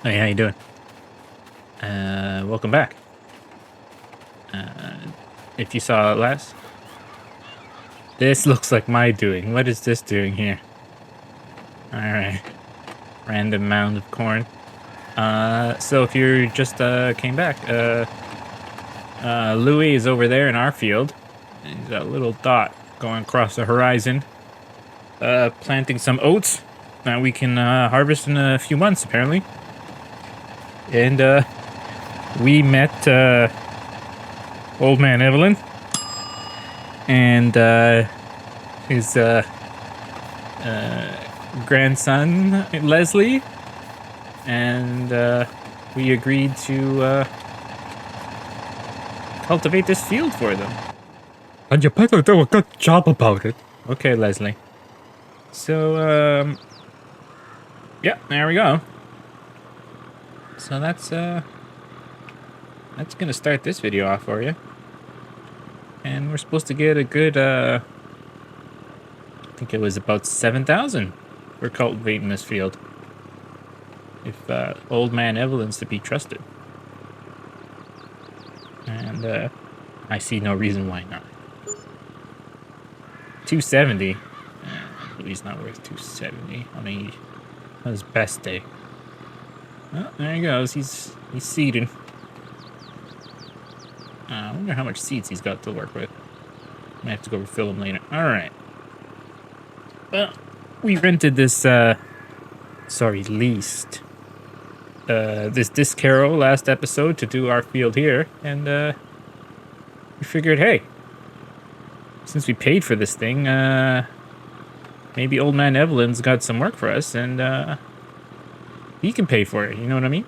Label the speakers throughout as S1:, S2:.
S1: Hey, how you doing? Welcome back. If you saw it last, this looks like my doing. What is this doing here? All right, random mound of corn. So if you just came back, Louis is over there in our field. He's got a little dot going across the horizon, planting some oats that we can harvest in a few months, apparently. And we met Old Man Evelyn and his grandson Leslie, and we agreed to cultivate this field for them.
S2: And you better do a good job about it.
S1: Okay, Leslie. So, yeah, there we go. So that's gonna start this video off for you. And we're supposed to get a good, I think it was about 7,000 for cultivating this field. If Old Man Evelyn's to be trusted. And I see no reason why not. 270. He's not worth 270 on his best day. Oh, there he goes. He's seeding. I wonder how much seeds he's got to work with. Might have to go refill them later. All right. Well, we rented this. Leased this disc carol last episode to do our field here, and we figured, hey, since we paid for this thing, maybe Old Man Evelyn's got some work for us, and he can pay for it. You know what I mean?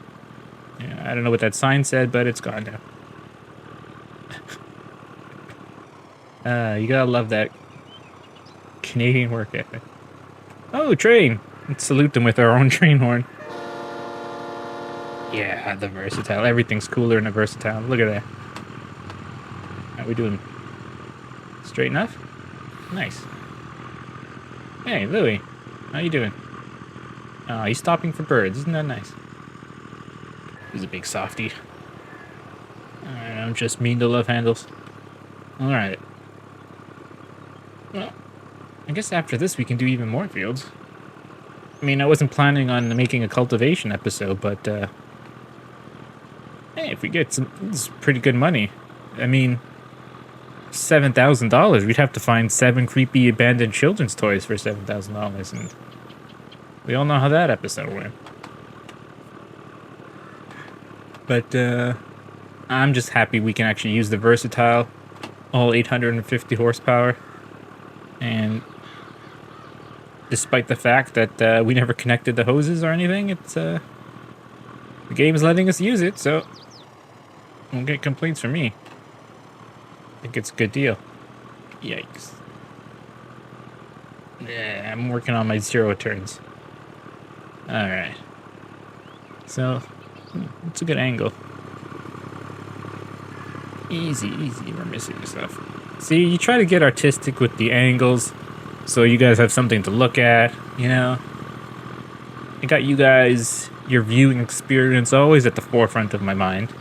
S1: Yeah, I don't know what that sign said, but it's gone now. You gotta love that Canadian work ethic. Oh, train! Let's salute them with our own train horn. Yeah, the versatile. Everything's cooler in a versatile. Look at that. How we doing? Straight enough? Nice. Hey, Louie. How you doing? Oh, he's stopping for birds. Isn't that nice? He's a big softie. I'm just mean to love handles. Alright. Well, I guess after this we can do even more fields. I mean, I wasn't planning on making a cultivation episode, but, hey, if we get some, this is pretty good money. I mean, $7,000. We'd have to find 7 creepy abandoned children's toys for $7,000, and we all know how that episode went. But, I'm just happy we can actually use the versatile, all 850 horsepower, and despite the fact that we never connected the hoses or anything, it's the game's letting us use it, so won't get complaints from me. I think it's a good deal. Yikes. Yeah, I'm working on my 0 turns. Alright. So, it's a good angle. Easy, we're missing stuff. See, you try to get artistic with the angles, so you guys have something to look at, you know? I got you guys, your viewing experience always at the forefront of my mind.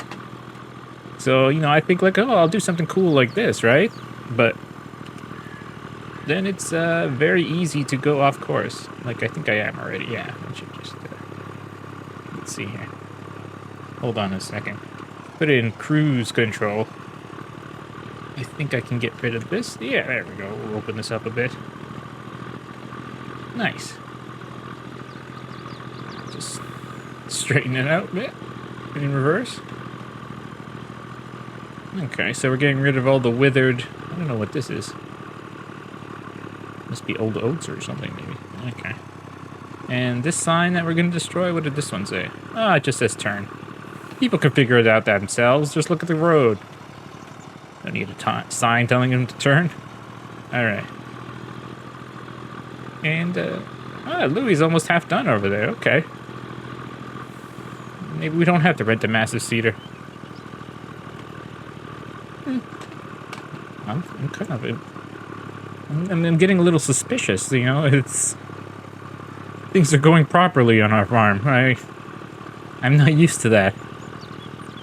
S1: So, you know, I think like, oh, I'll do something cool like this, right? But then it's very easy to go off course. Like, I think I am already. Yeah, I should just, let's see here. Hold on a second. Put it in cruise control. I think I can get rid of this. Yeah, there we go. We'll open this up a bit. Nice. Just straighten it out a bit. In reverse. Okay, so we're getting rid of all the withered... I don't know what this is. Must be old oats or something, maybe. Okay. And this sign that we're going to destroy, what did this one say? Ah, it just says turn. People can figure it out themselves. Just look at the road. Don't need a sign telling them to turn. Alright. And, Louis is almost half done over there. Okay. Maybe we don't have to rent a massive cedar. I'm kind of... I'm getting a little suspicious, you know? Things are going properly on our farm. I'm not used to that.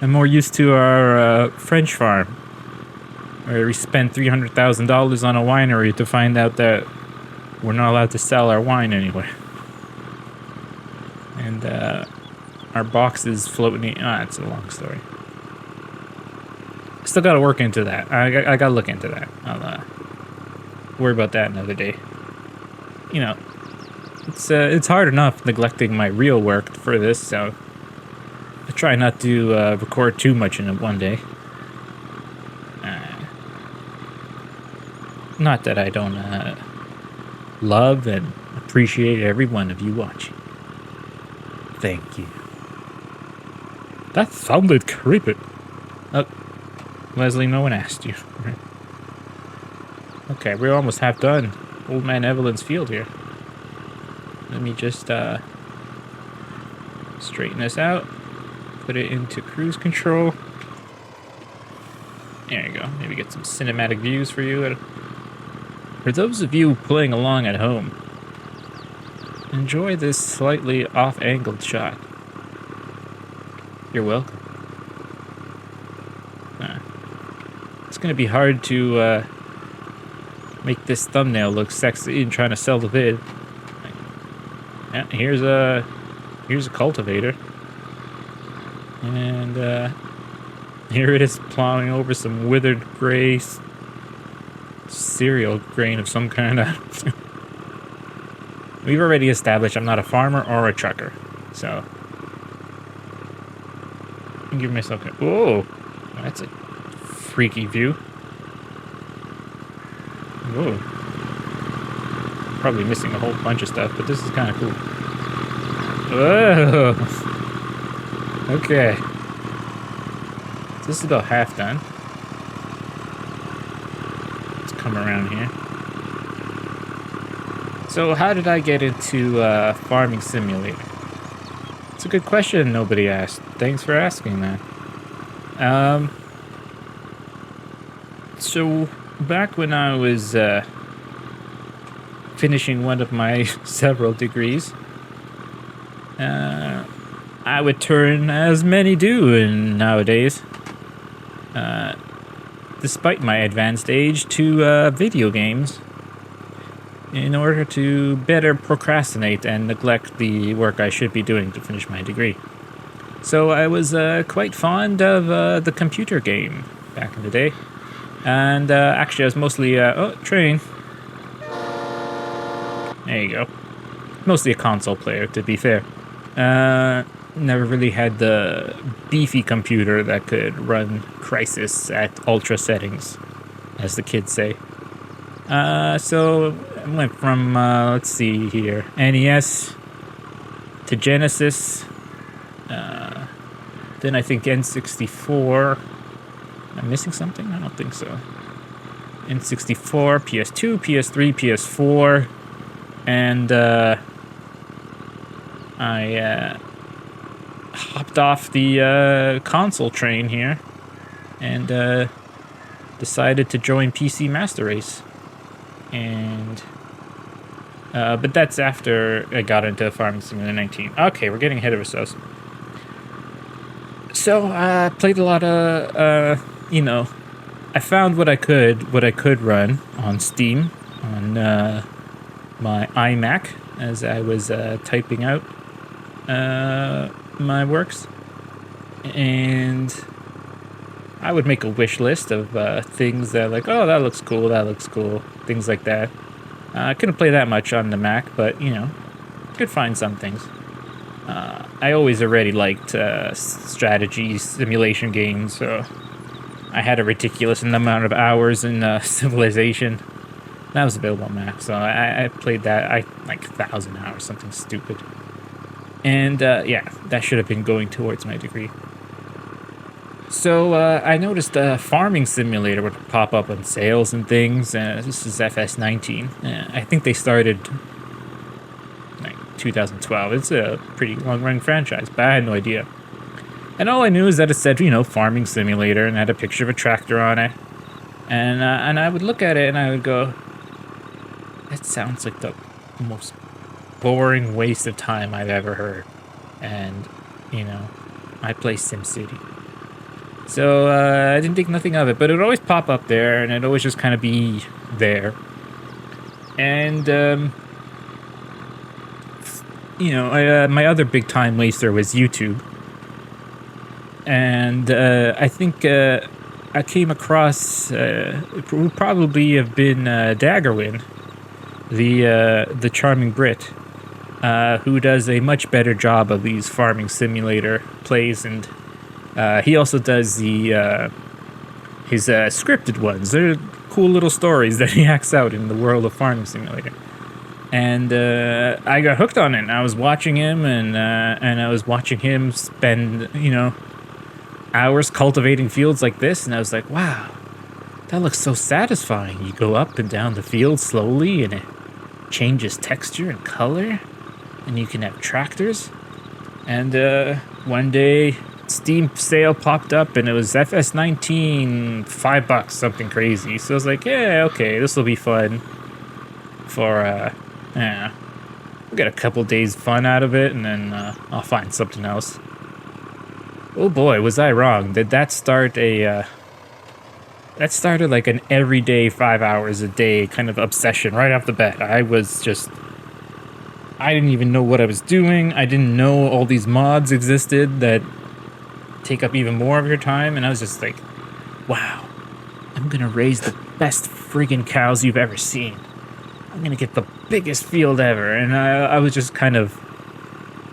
S1: I'm more used to our French farm, where we spent $300,000 on a winery to find out that we're not allowed to sell our wine anywhere. And our box is floating. It's a long story. Still got to work into that. I got to look into that. I'll worry about that another day. You know, it's hard enough neglecting my real work for this, so I try not to record too much in it one day. Not that I don't love and appreciate every one of you watching. Thank you.
S2: That sounded creepy.
S1: Leslie, no one asked you. Okay, we're almost half done. Old Man Evelyn's field here. Let me just straighten this out. Put it into cruise control. There you go. Maybe get some cinematic views for you. For those of you playing along at home, enjoy this slightly off-angled shot. You're welcome. It's going to be hard to make this thumbnail look sexy and trying to sell the vid. Yeah, here's a cultivator. And here it is plowing over some withered gray cereal grain of some kind. We've already established I'm not a farmer or a trucker, so I'm giving myself a... Whoa, that's a freaky view. Whoa, probably missing a whole bunch of stuff, but this is kind of cool. Whoa. Okay, this is about half done. Let's come around here. So how did I get into Farming Simulator? It's a good question nobody asked. Thanks for asking that. So back when I was finishing one of my several degrees, I would turn, as many do nowadays, despite my advanced age, to video games in order to better procrastinate and neglect the work I should be doing to finish my degree. So I was quite fond of the computer game back in the day. And actually I was mostly, train. There you go. Mostly a console player, to be fair. Never really had the beefy computer that could run Crysis at ultra settings, as the kids say. So I went from, let's see here, NES to Genesis, then I think N64. Am I missing something? I don't think so. N64, PS2, PS3, PS4, and I hopped off the console train here and decided to join PC Master Race. And but that's after I got into Farming Simulator 19. Okay, we're getting ahead of ourselves. So I played a lot of I found what I could run on Steam on my iMac as I was typing out my works, and I would make a wish list of things that that looks cool, things like that. I couldn't play that much on the Mac, but could find some things. I always already liked strategy simulation games, so I had a ridiculous amount of hours in Civilization. That was available on Mac, so I played that, 1,000 hours, something stupid. And that should have been going towards my degree. So I noticed Farming Simulator would pop up on sales and things. This is FS19. I think they started 2012. It's a pretty long-running franchise, but I had no idea. And all I knew is that it said, Farming Simulator, and had a picture of a tractor on it. And I would look at it and I would go, that sounds like the most boring waste of time I've ever heard. And, I play SimCity. So I didn't think nothing of it, but it would always pop up there, and it'd always just kind of be there. And my other big time waster was YouTube, and I think I came across it would probably have been Daggerwin, the charming Brit, who does a much better job of these farming simulator plays, and he also does his scripted ones. They're cool little stories that he acts out in the world of Farming Simulator. And I got hooked on it. I was watching him, and I was watching him spend, hours cultivating fields like this, and I was like, wow, that looks so satisfying. You go up and down the field slowly, and it changes texture and color, and you can have tractors. And one day, Steam sale popped up, and it was FS19, $5, something crazy. So I was like, yeah, okay, this will be fun. For we'll get a couple days fun out of it, and then I'll find something else. Oh boy, was I wrong? Did that start that started like an everyday 5 hours a day kind of obsession right off the bat. I didn't even know what I was doing. I didn't know all these mods existed that take up even more of your time, and I was just like, wow, I'm gonna raise the best friggin' cows you've ever seen. I'm gonna get the biggest field ever. And I was just kind of,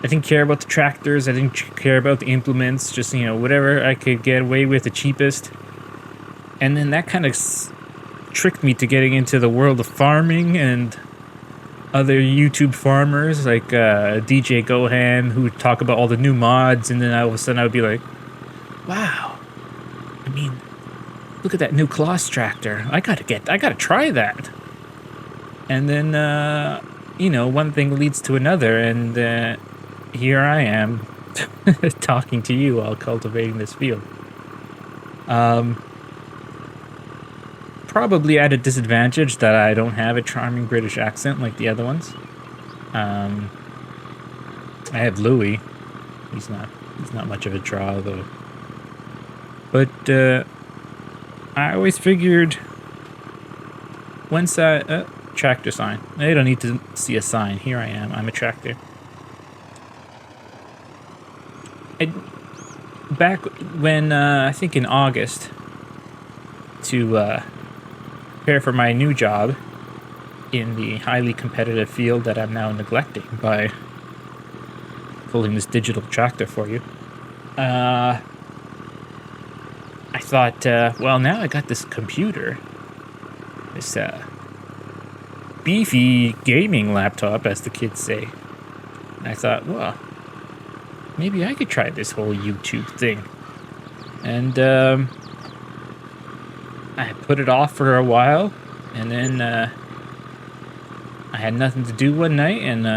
S1: I didn't care about the tractors, I didn't care about the implements, just, whatever I could get away with the cheapest. And then that kind of tricked me to getting into the world of farming and other YouTube farmers like DJ Gohan, who would talk about all the new mods, and then all of a sudden I would be like, wow, I mean, look at that new Kloss tractor. I gotta try that. And then, one thing leads to another, and here I am talking to you while cultivating this field. Probably at a disadvantage that I don't have a charming British accent like the other ones. I have Louis. He's not much of a draw though. But I always figured once tractor sign. I don't need to see a sign. Here I am. I'm a tractor. Back when I think in August to prepare for my new job in the highly competitive field that I'm now neglecting by pulling this digital tractor for you. I thought, well, now I got this computer, this beefy gaming laptop, as the kids say. And I thought, well, maybe I could try this whole YouTube thing. And I put it off for a while, and then I had nothing to do one night, and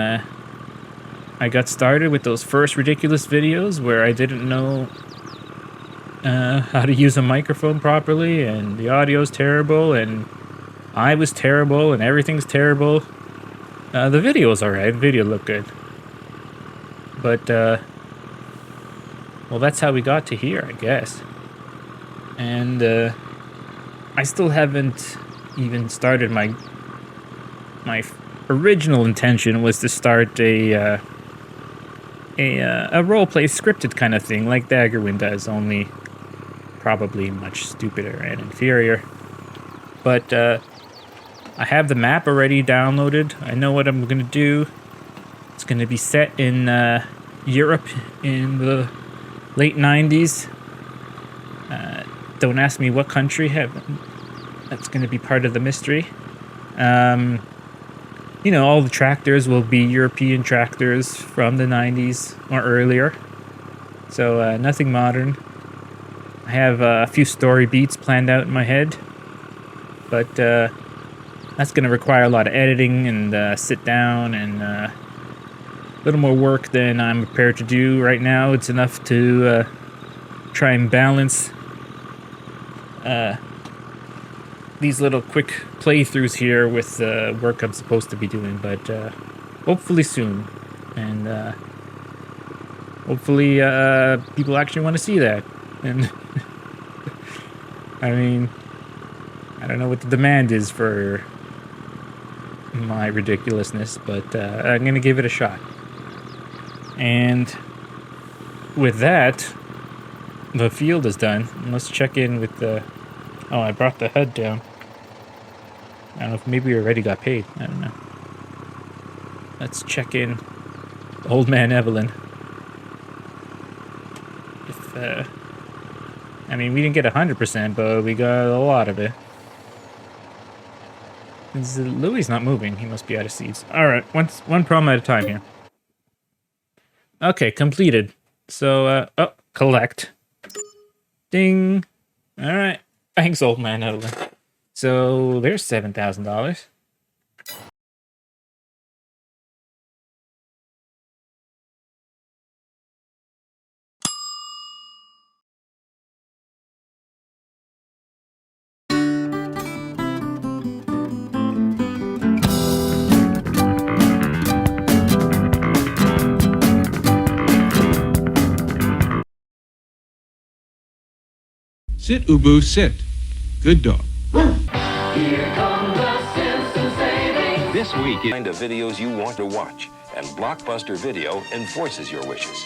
S1: I got started with those first ridiculous videos where I didn't know how to use a microphone properly, and the audio's terrible, and I was terrible, and everything's terrible. The video was alright, the video looked good. But, well, that's how we got to here, I guess. And, I still haven't even started my original intention was to start a roleplay scripted kind of thing, like Daggerwin does, only probably much stupider and inferior. But, I have the map already downloaded. I know what I'm gonna do. It's gonna be set in Europe in the late 90s. Don't ask me what country. That's gonna be part of the mystery. All the tractors will be European tractors from the 90s or earlier. So nothing modern. I have a few story beats planned out in my head. But that's going to require a lot of editing and sit down and a little more work than I'm prepared to do right now. It's enough to try and balance these little quick playthroughs here with the work I'm supposed to be doing, but hopefully soon. And hopefully, people actually want to see that. And I mean, I don't know what the demand is for my ridiculousness, but I'm gonna give it a shot. And with that, the field is done. Let's check in with the. Oh, I brought the HUD down. I don't know if maybe we already got paid. I don't know. Let's check in. Old Man Evelyn. If I mean, we didn't get 100%, but we got a lot of it. Louis not moving. He must be out of seeds. All right, one problem at a time here. Okay, completed. So, oh, collect. Ding. All right. Thanks, Old Man Evelyn. So there's $7,000.
S3: Sit, Ubu, sit. Good dog.
S4: Here come the Simpson savings.
S5: This week, find the videos you want to watch, and Blockbuster Video enforces your wishes.